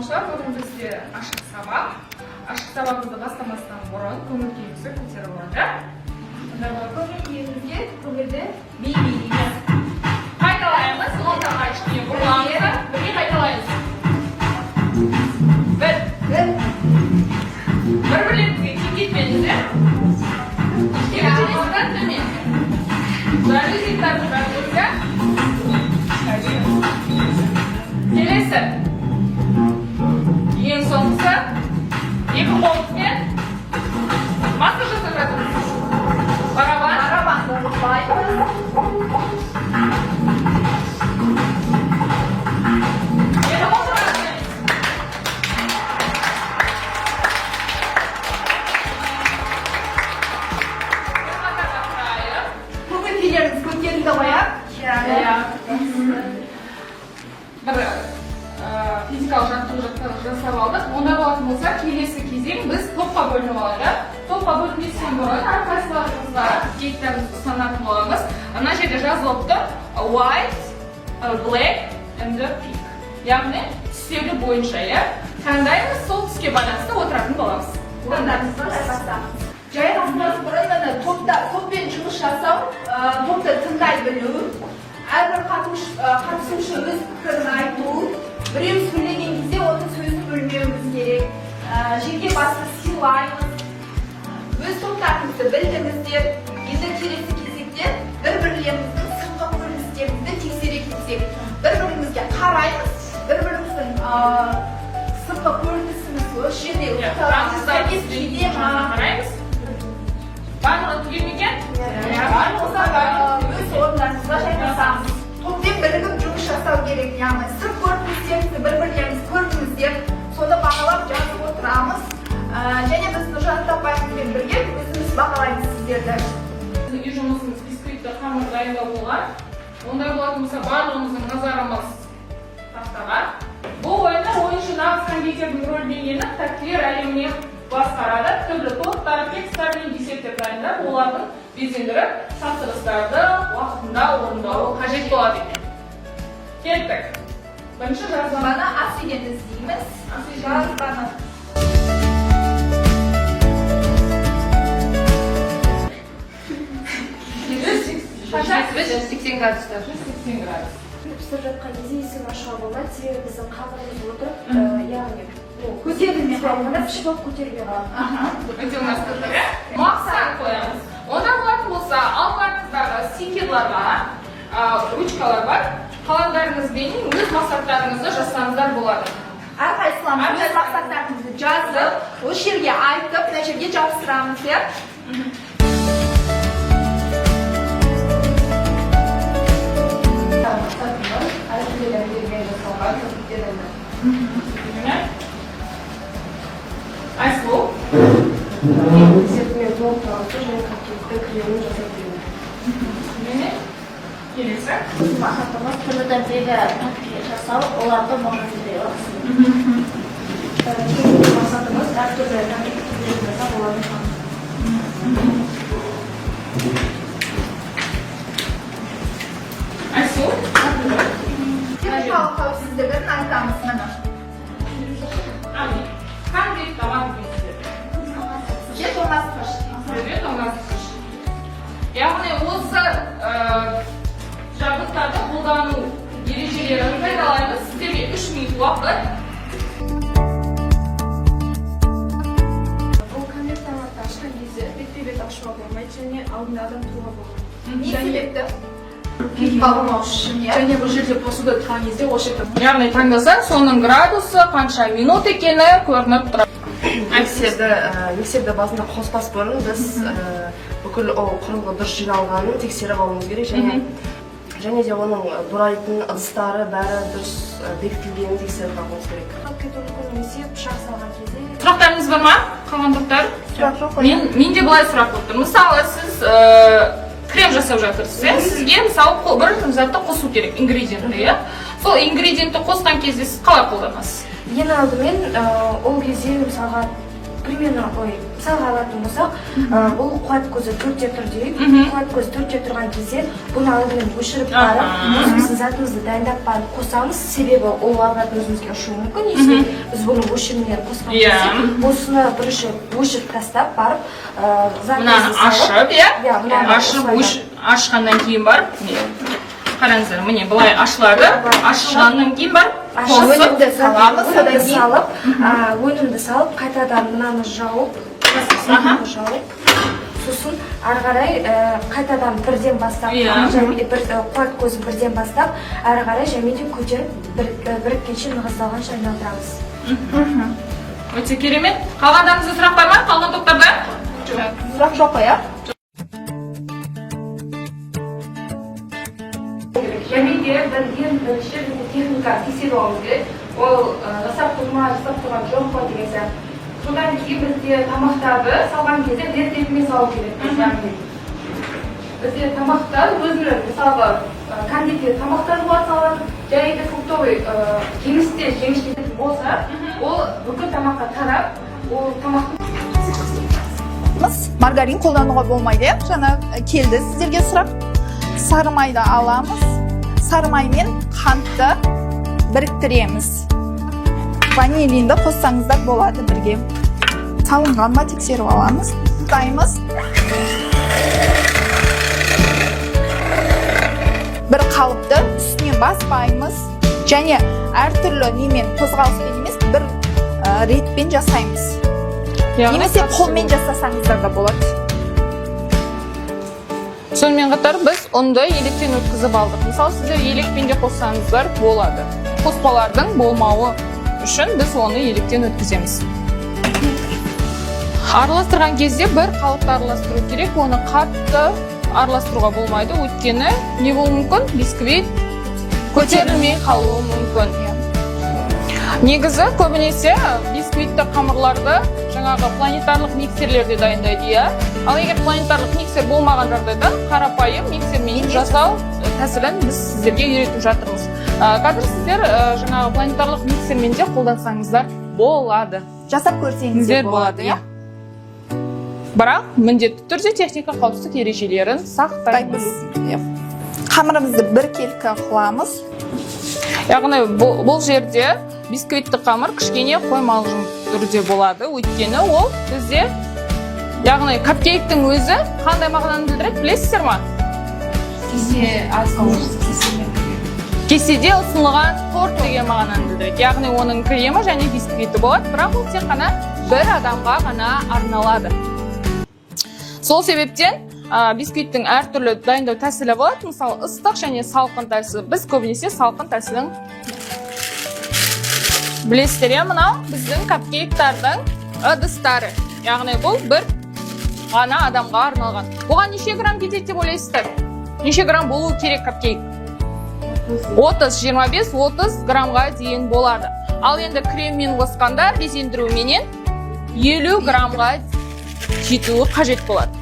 Тамашалар, бүгін бізде ашық сабақ. Ашық сабағымызды бастамастан бұрын көңіл күйімізді көтеріп алады. Көңіл күйімізге көңілді би-билейміз. Қайталаймыз, ортаға ішіне бұрғанымызды бірге қайталаймыз. Бір-бірлеріңізге тиіп-кетпеңіздер. Екіншіден төмен. Жалюзиндарды жабыңыздар. Келесі. Ең соңғысы. Екі қолыңызбен массаж жасап жатырмыз. Барабан. Барабанды ұмытпаймыз. Екі қол жасаймыз. Көңіл күйлеріңіз көтерілді ғой, Бір физикалық жаттығу жасап алдық. Онда болатын болса, келесі кезең біз топқа бөлініп алады. Топқа бөлінбестен бұрын әрқайсыларыңызға кейіптерімізді ұсынатын боламыз. Ана жерде жазылып тұр white, black and pink. Яғни түстері бойынша, таңдаймыз, сол түске байланысты отыратын боламыз. Жай қасымыз бұрын топпен жұмыс жасау, топты тыңдай білу, әрбір қатысушы өз пікірін айту, біреу сөйлеген кезде оның сөзін бөлмеуіміз керек, жеке басты сыйлаймыз, өз топтарымызды білдіңіздер. Енді келесі кезекте бір-бірлеріміздің сыртқы көріністерімізді тексере кетсек, бір-бірімізге қараймыз, бір-біріміздің сыртқы көрінісіміз осы жерде барлығы түгел ме екен? Өз орындарыңызға жайғасамыз. Топпен бірігіп жұмыс жасау керек, яғни сырт көріністерімізді бір-бірлеріміз көрдіңіздер, соны бағалап жазып отырамыз. Және біз Нұржан апайымызбен бірге өзіміз бағалаймыз сіздерді. Біздің үй жұмысымыз бисквитті қамыр дайындау болған. Ондай болатын болса, барлығымыздың назарымыз тақтаға. Бұл ойында ойыншы нағыз кондитердің рөліне еніп, тәттілер әлеміне басқарады. Түрлі торттар, кекстер мен десерттер дайындап, олардың безендіріп, тапсырыстарды уақытында орындауы қажет болады екен. Кеттік. Бірінші жазбаны Асиден іздейміз. Жазбаны. Қанша? 180 градуста. 180 градус. Пісіп жатқан кезде есік ашуға болмайды, себебі біздің қазанымыз отырып, яғни Көтерілмей қалғанда пішіп алып көтерілмей қалады. Өте оңай сөздер, мақсат қоямыз. Онда болатын болса, алдарыңыздағы стикерларға, ручкалар бар. Қаламдарыңызбен өз мақсаттарыңызды жазсаңыздар болады. Әрқайсыларымыз өз мақсаттарымызды жазып, осы жерге айтып, мына жерге жабыстырамыз, Айсұлу. Десертімен толық тұрғысы және қапкетті кремін жасап беремін. Келесі. Біздің мақсатымыз түрлі дәмдегі пәтке жасау, оларды маңыздырдай алсын. Келесі мақсатымыз әртүрлі дәмдегі түрлерін жасап, оларды Айсұлу. Техникалық қауіпсіздігін айтамыз мына. Қандай тамақ дейсіздер? Сізге тоңазытқыш. Сізге тоңазытқыш. Яғни осы жабдықтарды қолдану ережелерін қайталаймыз. Сіздерге 3 минут уақыт. Ол конверталарды ашқан кезде бетпе-бет ашуға болмайды және алдында адам тұруға болмайды. Не себепті? Қалмау үшін, Және бұл жерде посуда тұрған кезде осы жерде Яғни таңдаса, соның градусы қанша минут екені көрініп тұрады. Миксерді басында қоспас бұрын біз бүкіл құрылғы дұрыс жиналғанын тексеріп алуымыз керек және де оның бұрайтын ыдыстары бәрі дұрыс бекітілгенін тексеріп алуымыз керек. қалып кетуі мүмкін немесе пышақ салған кезде Сұрақтарыңыз бар ма? Қалған тоқтар? Менде былай сұрақ болып тұр. Мысалы, сіз крем жасап жатырсыз, сізге мысалы бір затты қосу керек, ингредиентті, сол ингредиентті қосқан кезде сіз қалай қолданасыз? ең алдымен ол кезде мысалға примерно мысалға алатын болсақ, бұл қуат көзі 4-те тұр дейік. Қуат көзі 4-те тұрған кезде бұны алдымен өшіріп барып, өзіміздің затымызды дайындап барып қосамыз. Себебі ол обратно өзімізге ұшуы мүмкін. Егер біз бұны өшірмеген қосқан кезде, осыны бірінші өшіріп тастап барып, мынаны ашып, ашқаннан кейін барып, қараңыздар, міне былай ашылады. Ашылғаннан кейін барып, өнімді салып, қайтадан мынаны жауып, сосын ары қарай қайтадан бірден бастап, қуат көзін бірден бастап, ары қарай жәмеден көтеріп, біріккенше нығыздалғанша айналдырамыз. Өте керемет. Қалғандарыңызда сұрақ бар ма? Қалған топтарда? Сұрақ жоқ қой, иә? Жәмеде ең бірінші техника тексеру алуымыз керек. Ол жасап тұрған жоқ па деген сияқты. Содан кейін бізде тамақтарды салған кезде рет-ретімен салу керек. Бізде тамақтар өзінің мысалға кондитер тамақтар болады салады, және де фруктовый жемістер болса, ол бүкіл тамаққа тарап, ол тамақтың маргарин қолдануға болмайды, жаңа келді сіздерге сұрақ. Сары майды аламыз, сары май мен қантты біріктіреміз. Ванилинді қоссаңыздар болады бірге. Салынған ба тексеріп аламыз. Дайымыз. Бір қалыпты үстіне баспаймыз. Және әртүрлі немен қозғалыспен емес, бір ретпен жасаймыз. Немесе қолмен жасасаңыздар да болады. Сонымен қатар біз ұнды електен өткізіп алдық. Мысалы, сіздер елекпен де қоссаңыздар болады. Қоспалардың болмауы үшін біз оны електен өткіземіз. Араластырған кезде бір қалыпты араластыру керек. Оны қатты араластыруға болмайды. Өйткені не болуы мүмкін? Бисквит көтерілмей қалуы мүмкін. Негізі көбінесе бисквитті қамырларды жаңағы планетарлық миксерлерде дайындайды, иә. Ал егер планетарлық миксер болмаған жағдайда қарапайым миксермен жасау тәсілін біз сіздерге үйретіп жатырмыз. Қазір сіздер жаңағы планетарлық миксермен де қолдансаңыздар болады. Жасап көрсеңіздер болады, иә. Бірақ міндетті түрде техника қауіпсіздік ережелерін сақтаймыз. Қамырымызды бір келкі қыламыз. Яғни бұл жерде бисквитті қамыр кішкене қоймалы түрде болады. Өйткені ол бізде, яғни капкейктің өзі қандай мағынаны білдіреді, білесіздер ма? Кеседе ысынылған торт деген мағынаны білдіреді. Яғни оның кремі және бисквиті болады, бірақ ол тек қана бір адамға ғана арналады. Сол себептен бисквиттің әртүрлі дайындау тәсілі болады. Мысалы, ыстық және салқын тәсілі. Біз көбінесе салқын тәсілін білесіздер, мынау біздің капкейктардың ыдыстары. Яғни бұл бір ғана адамға арналған. Бұған неше грамм кетеді деп ойлайсыздар? Неше грамм болуы керек капкейк? 25-30 граммға дейін болады. Ал енді креммен қосқанда безендіруменен 50 граммға жетуі қажет болады.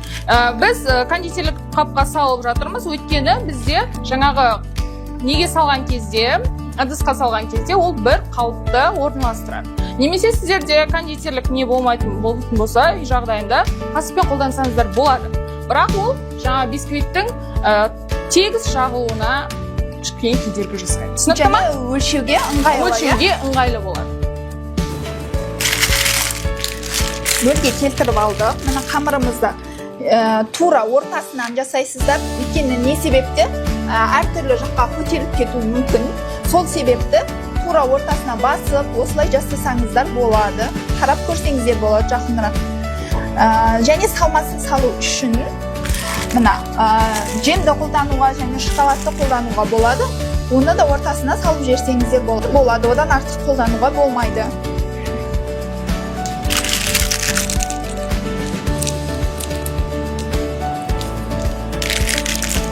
Біз кондитерлік қапқа салып жатырмыз, өйткені бізде жаңағы неге салған кезде, ыдысқа салған кезде ол бір қалыпты орналастырады. Немесе сіздерде кондитерлік не болмайтын болса, жағдайында қасықпен қолдансаңыздар болады. Бірақ ол жаңа бисквиттің тегіс жағылуына кішкене кедергі жасайды. Түсінікті ма? Өлшеуге ыңғайлы болады. Бөлге келтіріп алдық. Мына қамырымызды тура ортасынан жасайсыздар. Өйткені не себепті? Әртүрлі жаққа көтеріліп кетуі мүмкін. Сол себепті тура ортасына басып, осылай жасасаңыздар болады. Қарап көрсеңіздер болады жақынырақ. Және салмасын салу үшін мына жемді қолдануға және шоколадты қолдануға болады. Оны да ортасына салып жіберсеңіздер болады. Одан артық қолдануға болмайды.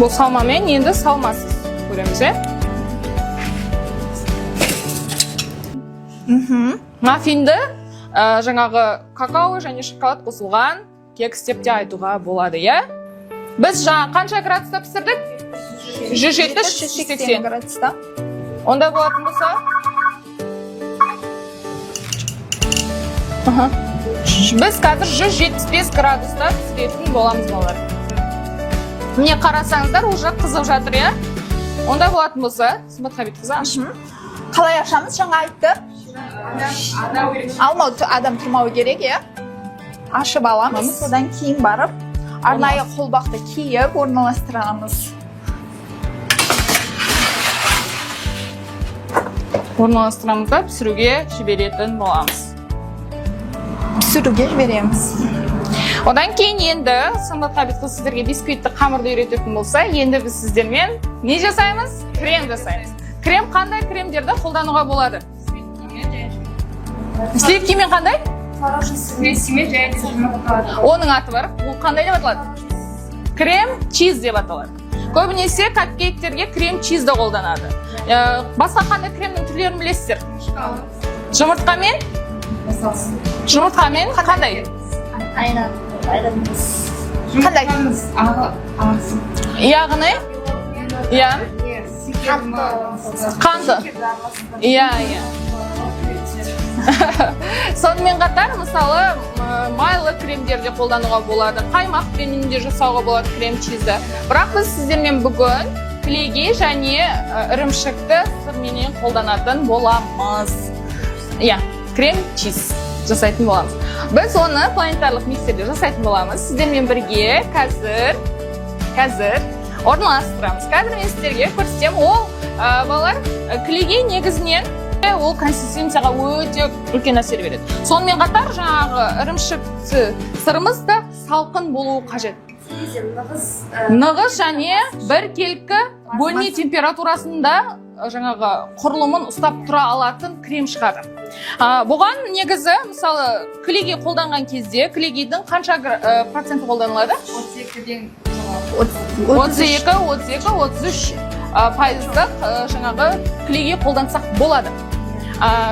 Бұл салмамен енді салмасыз көреміз, Маффинді жаңағы какао және шоколад қосылған кекс деп те айтуға болады, Біз жаңа қанша градуста пісірдік? 170-180 градуста. Онда болатын болса? Біз қазір 175 градуста пісіретін боламыз балалар. Міне қарасаңыздар, уже қызып жатыр, иә? Онда болатын болса, Сымбат Хабитқызы ашып. Қалай ашамыз? Жаңа айтты. Адам тұрмауы керек, иә? Ашып аламыз, одан кейін барып, арнайы қолбақты киіп орналастырамыз. Орналастырамыз да пісіруге жіберетін боламыз. Пісіруге жібереміз. Одан кейін енді Сымбат Хабитқызы сіздерге бисквитті қамырды үйрететін болса, енді біз сіздермен не жасаймыз? Крем жасаймыз. Крем қандай кремдерді қолдануға болады? Сливкимен қандай? Оның аты бар. Ол қандай деп аталады? Крем чиз деп аталады. Көбінесе капкейктерге крем чизді қолданады. Басқа қандай кремнің түрлерін білесіздер? Жұмыртқамен? Жұмыртқамен қандай? Қандай? Яғни? Иә. Қанты. Иә. Сонымен қатар, мысалы, майлы кремдерде қолдануға болады, қаймақпен де жасауға болады крем чизді. Бірақ біз сіздермен бүгін кілегей және ірімшікті сырменен қолданатын боламыз. Иә, крем чиз жасайтын боламыз. Біз оны планетарлық миксерде жасайтын боламыз. Сіздермен бірге қазір орналастырамыз. Қазір мен сіздерге көрсетем, ол балалар кілегей негізінен ол консистенцияға өте үлкен әсер береді. Сонымен қатар жаңағы ірімшікті сырымыз да салқын болуы қажет. Нығыз және біркелкі бөлме температурасында жаңағы құрылымын ұстап тұра алатын крем шығады. Бұған негізі, мысалы, кілегей қолданған кезде, кілегейдің қанша проценті қолданылады? 32-33 пайыздық жаңағы кілегей қолдансақ болады.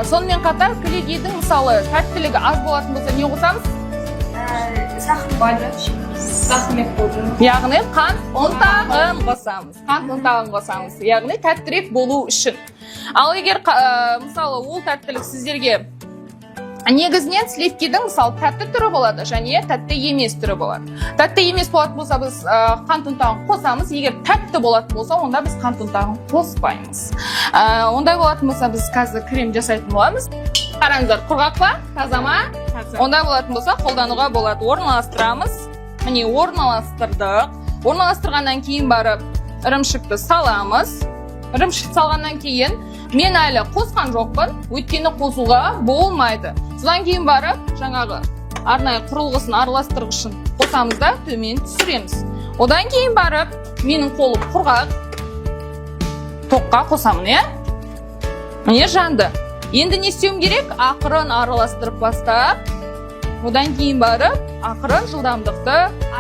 Сонымен қатар кілегейдің, мысалы, тәттілігі аз болатын болса, не қосамыз? Яғни қант ұнтағын қосамыз. Яғни тәттірек болу үшін. Ал егер, мысалы, ол тәттілік сіздерге негізінен сливкидің, мысалы, тәтті түрі болады және тәтті емес түрі болады. Тәтті емес болатын болса, біз қант ұнтағын қосамыз. Егер тәтті болатын болса, онда біз қант ұнтағын қоспаймыз. Ондай болатын болса, біз қазір крем жасайтын боламыз. Қараңыздар, құрғақ па? Таза ма? Ондай болатын болса, қолдануға болады. Орналастырамыз. Міне, орналастырдық. Орналастырғаннан кейін барып, ірімшікті саламыз. Ірімшікті салғаннан кейін мен әлі қосқан жоқпын, өйткені қосуға болмайды. Содан кейін барып, жаңағы арнайы құрылғысын араластырғышын қосамыз да төмен түсіреміз. Одан кейін барып, менің қолым құрғақ, тоққа қосамын, иә? Міне жанды. Енді не істеуім керек? Ақырын араластырып бастап, одан кейін барып, ақырын жылдамдықты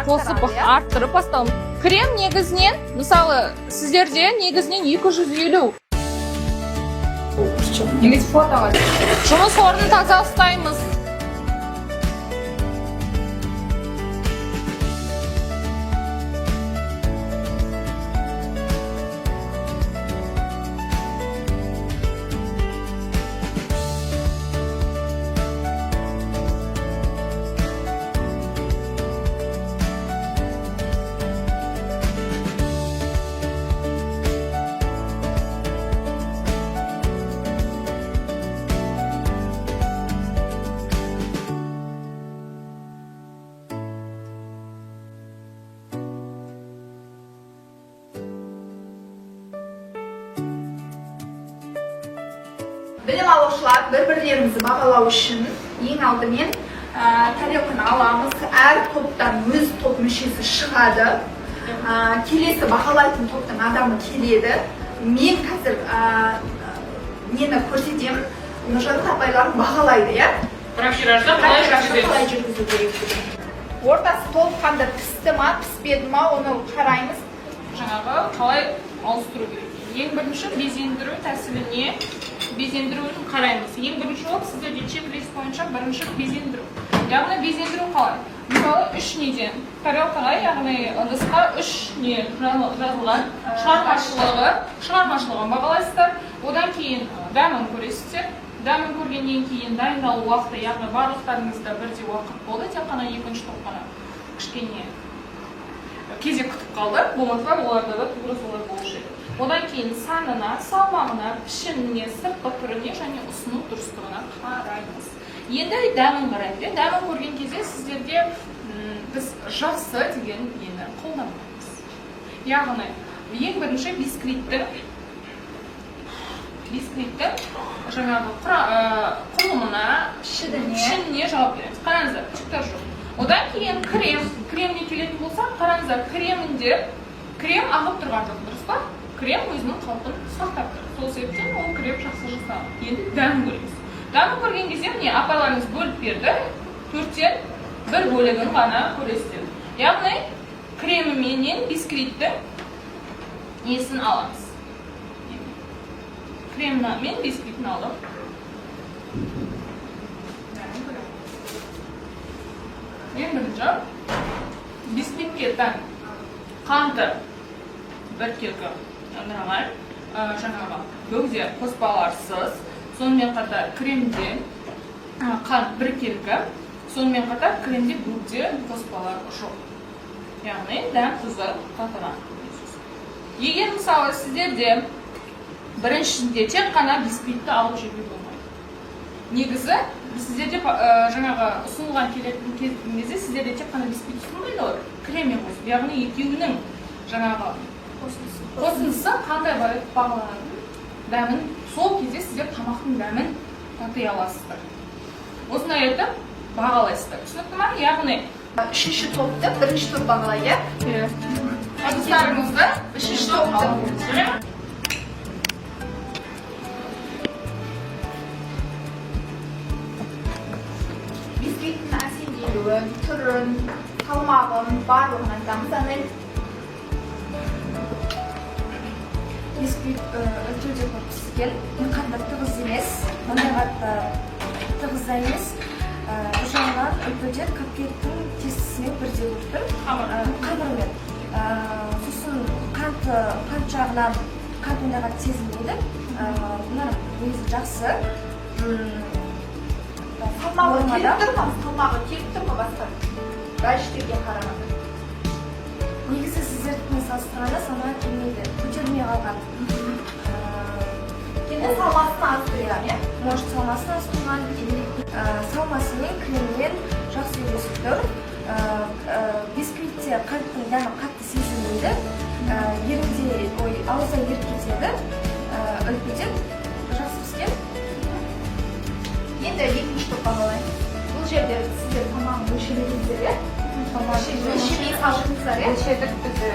қосып арттырып бастауым. Крем негізінен, мысалы, сіздерде негізінен 250. Жұмыс орнын таза ұстаймыз. Білім алушылар бір-бірлерімізді бағалау үшін ең алдымен тарелканы аламыз. Әр топтан өз топ мүшесі шығады. Келесі бағалайтын топтан адамы келеді. Мен қазір нені көрсетемін. Нұржан апайлар бағалайды, иә? Профиражда қалай жүргізу керек? Ортасы толыққанды пісті ма, піспеді ма, оны қараймыз. Жаңағы қалай ауыстыру керек. Ең бірінші безендіру тәсіліне безендіруін қараймыз. Ең бірінші ол сіздерде чек-лист бойынша бірінші безендіру. Яғни безендіру қалай? Мысалы, 3 неден тарелкаға, яғни ыдысқа 3 не жазылған шығармашылығын бағалайсыздар. Одан кейін дәмін көресіздер. дәмін көргеннен кейін дайындалу уақыты, яғни барлықтарыңызда бірдей уақыт болды, тек қана екінші топ қана кішкене кезек күтіп қалды. Болмаса оларда да тура солай болушы еді. Одан кейін санына, салмағына, пішініне, сыртқы түріне және ұсыну дұрыстығына қараймыз. Енді дәмін қараймыз. Дәмін көрген кезде сіздерге біз жақсы деген нені қолданамыз. Яғни ең бірінші бисквиттің жаңағы құрылымына, пішініне жауап береміз. Қараңыздар, күшіктер жоқ. Одан кейін кремне келетін болса, қараңыздар, крем ағып тұрған жоқ, дұрыс па? Крем өзінің қалпын сақтап тұр. Сол себептен ол крем жақсы жасалады. Енді дәмін көреміз. Дәмін көрген кезде міне апайларыңыз бөліп берді, 4-тен 1 бөлігін ғана көресіздер. Яғни кремі менен бисквиттің несін аламыз. Кремна мен бисквитін алдым. Ең бірінші бисквитке тән қанты 1 келкі жаңағы бөгде қоспаларсыз, сонымен қатар кремде қант 1 келкі, сонымен қатар кремде бөгде қоспалар жоқ. Яғни дәм тұзы татыған. Егер мысалы сіздерде біріншінде тек қана бисквитті алып жеуге болмайды. Негізі сіздерде жаңағы ұсынылған келетін кезде сіздерде тек қана бисквит ұсынылмайды ғой, креммен қосып. Яғни екеуінің жаңағы қосындысы қандай бағаланатын дәмін, сол кезде сіздер тамақтың дәмін тати аласыздар. Осындай етіп бағалайсыздар. Түсінікті ма? Яғни үшінші топты бірінші топ бағалайды. Ыдыстарыңызды үшінші топ алыңыз. бисквиттің әсемделуін, түрін, салмағын, барлығын айтамыз. Бисквит өте көп піскен, қандай тығыз емес, мындай қатты тығыз емес. Бұл жағынан өте капкейктің тестісімен бірдей өттім, қамырмен. Сосын қант жағынан қант ондай қатты сезілмейді. Бұлар негізі жақсы. Салмағы келіп тұр ма басқа? Бәліштерге қарағанда. Негізі сіздердің салыстырғанда салмағы келмейді, көтермей қалған. Енді салмасын аз тұрған, е? Может, салмасын аз тұрған, салмасымен, креммен жақсы үйлесіп тұр. Бисквитте қанттың дәмі қатты сезілмейді, ауызда еріп кетеді, үлпеден жақсы піскен. Енді екінші топ бағалаймыз. Бұл жерде сіздер тамағын өлшемедіңіздер, е? Өлшемей салдыңыздар, е? Өлшедік бізде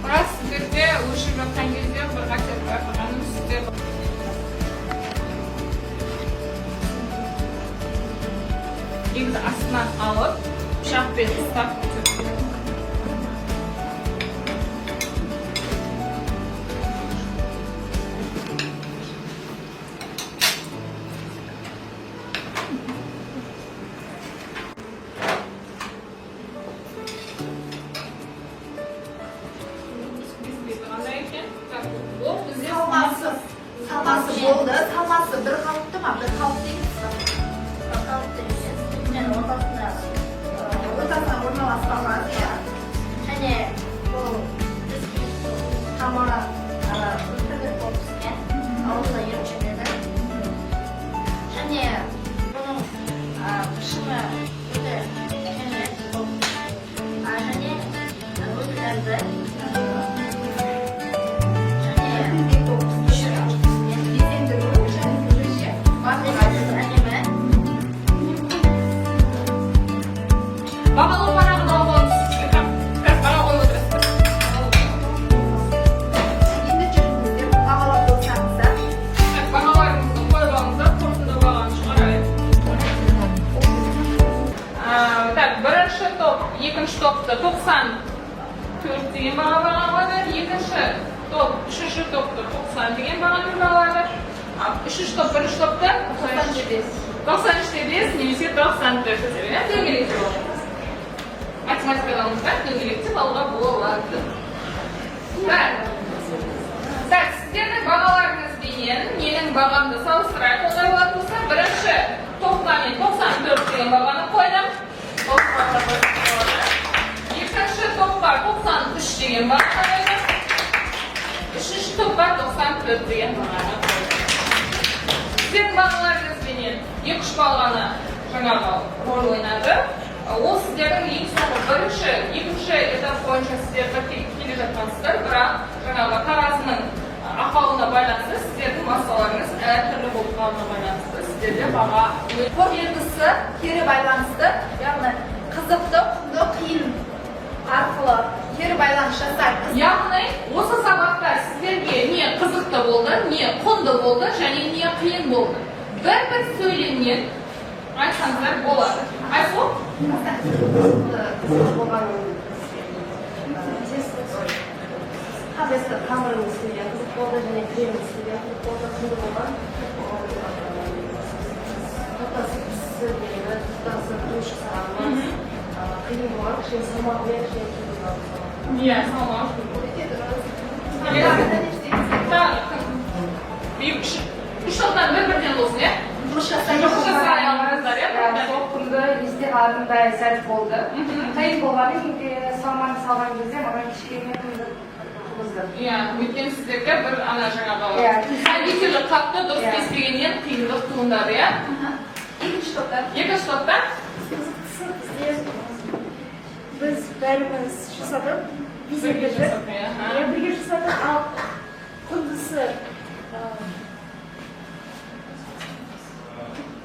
Біраз сіздерде өлшеп жатқан кезде бір қателік байқағаным сіздер негізі астынан алып, пышақпен ұстап көтеріп. Салмасы болды. Салмасы бір қалыпты ма? Бір қалыпты емес па? Ортасына орналаспаған, е? Және бұл тамыры үлпілік болып піскен, ауызда еріп жетеді. Және бұның пішімі өте керемет болып, және өте дәмді. Бағалау парағын алып алыңыз. Қазір баға қойып отырасыздар. Енді жүріңіздер, бағалап болсаңыздар. Бағаларыңызды қойып алыңыздар, қорытынды бағаны шығарайық. Бірінші топ, екінші топты 94 деген баға бағалады. Екінші топ, үшінші топты 90 деген бағаны бағалады. Үшінші топ, бірінші топты 93 немесе 94 дөңгелек деп алыңыз. Математикаларыңызда дөңгелектеп алуға болады. Так, сіздердің бағаларыңызбенен менің бағамды салыстырайық. Ондай болатын болса, бірінші топқа мен 94 деген бағаны қойдым. Екінші топқа 93 деген бағаны қойдым. Үшінші топқа 94 деген бағаны қойдым. Сіздердің бағаларыңызбенен 2-3 балғаны жаңағы рөл ойнады. Ол сіздердің ең соңғы бірінші, екінші этап бойынша сіздерді келе жатқансыздар, бірақ жаңағы таразының ақауына байланысты сіздердің массаларыңыз әртүрлі болып қалуына байланысты сіздерде баға белгісі кері байланысты, яғни қызықты, құнды, қиын арқылы кері байланыс жасаймыз. Яғни осы сабақта сіздерге не қызықты болды, не құнды болды, және не қиын болды. Бір сөйленген айтсаңыздар болады. Айсұлу? Қабесі қамырын істеген қызық болды, және кремін істеген қызық болды, қынды болған. Тұтасы пісіргені, тұтасы тұш сағанымыз, қиын болған, кішкене салмағымен, кішкене киін болған. Иә, салмақ. Үш топтан бір-бірден болсын, е? Жұмыс жасай алыңыздар, е? Сол күнгі есте қалатындай сәт болды. Қиын болғаны енді салманы салған кезде маған кішкене қиындық туғызды. Иә, өйткені сіздерге бір ана жаңағы кондитерлік қатты дұрыс кеспегеннен қиындық туындады, иә? екінші топта. Екінші топта? Қызықтысы біз бәріміз жасадық. Бірге жасадық, иә. Бірге жасадық, ал құндысы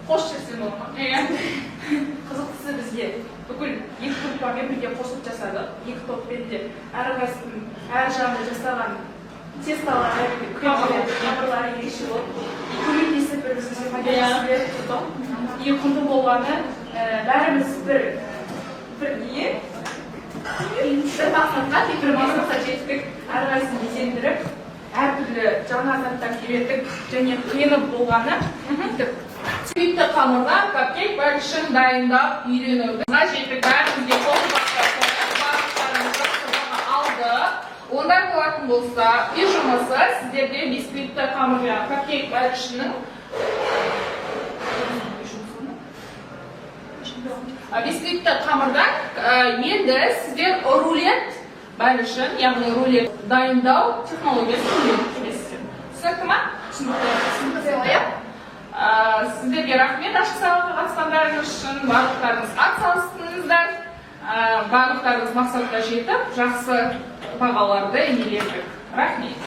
Қош жерсен болма. Қызықтысы бізге бүкіл екі группамен бірге қосып жасадық. Екі топпен де әрқайсының әр жағында жасаған тесталары, қамырлары ерекше болып, көмектесіп бір-бірімізге пайдаласып ең құнды болғаны бәріміз бір мақсатқа жеттік, әрқайсысын безендіріп, әртүрлі жаңа заттар үйреттік және қиыны болғаны Сүйікті қамырға капкейк бәлішін дайындап үйренуді. Мына жеттік бәрімізге барлықтарымызға сұрғаны алды. Ондай болатын болса, үй жұмысы сіздерде бисквитті қамырға капкейк бәлішінің бисквитті қамырдан енді сіздер рулет бәлішін, яғни рулет дайындау технологиясын үйренесіздер. Түсінікті ма? Түсінікті. Сіздерге рахмет ашық сабаққа қатысқандарыңыз үшін. Барлықтарыңыз атсалыстыңыздар. Барлықтарыңыз мақсатқа жетіп, жақсы бағаларды иелендік. Рахмет.